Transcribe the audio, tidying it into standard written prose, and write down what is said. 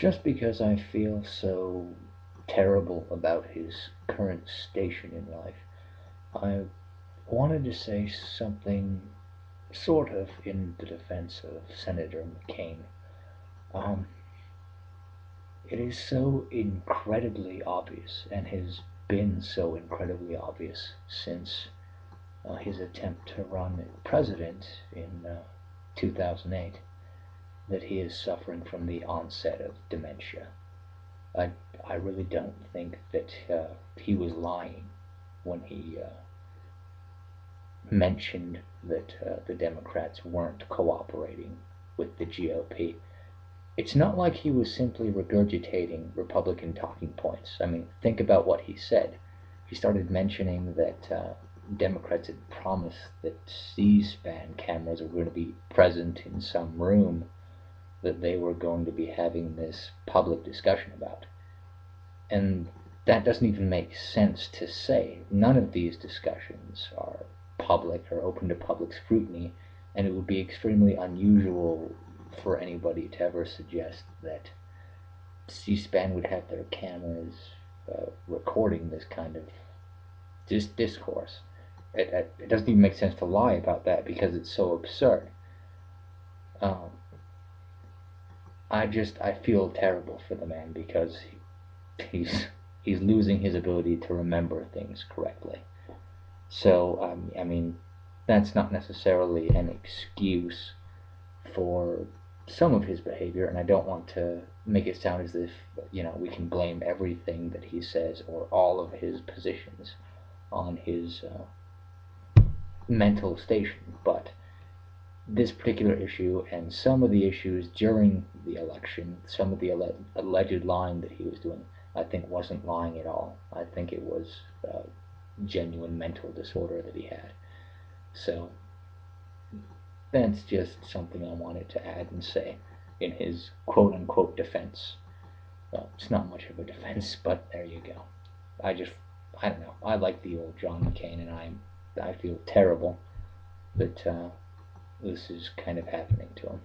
just because I feel so terrible about his current station in life, I wanted to say something sort of in the defense of Senator McCain. Um, it is so incredibly obvious, and has been so incredibly obvious since his attempt to run president in 2008, that he is suffering from the onset of dementia. I, I really don't think that he was lying when he mentioned that the Democrats weren't cooperating with the GOP. It's not like he was simply regurgitating Republican talking points. I mean, think about what he said. He started mentioning that Democrats had promised that C-SPAN cameras were going to be present in some room that they were going to be having this public discussion about. And that doesn't even make sense to say. None of these discussions are public or open to public scrutiny, and it would be extremely unusual for anybody to ever suggest that C-SPAN would have their cameras recording this kind of discourse. It doesn't even make sense to lie about that because it's so absurd. Um, I feel terrible for the man because he's losing his ability to remember things correctly. So I mean, that's not necessarily an excuse for some of his behavior, and I don't want to make it sound as if we can blame everything that he says or all of his positions on his mental station, but this particular issue and some of the issues during the election, some of the alleged lying that he was doing, I think wasn't lying at all. I think it was genuine mental disorder that he had. So that's just something I wanted to add and say in his quote-unquote defense. Well, it's not much of a defense, but there you go. I don't know. I like the old John McCain, and I feel terrible that this is kind of happening to him.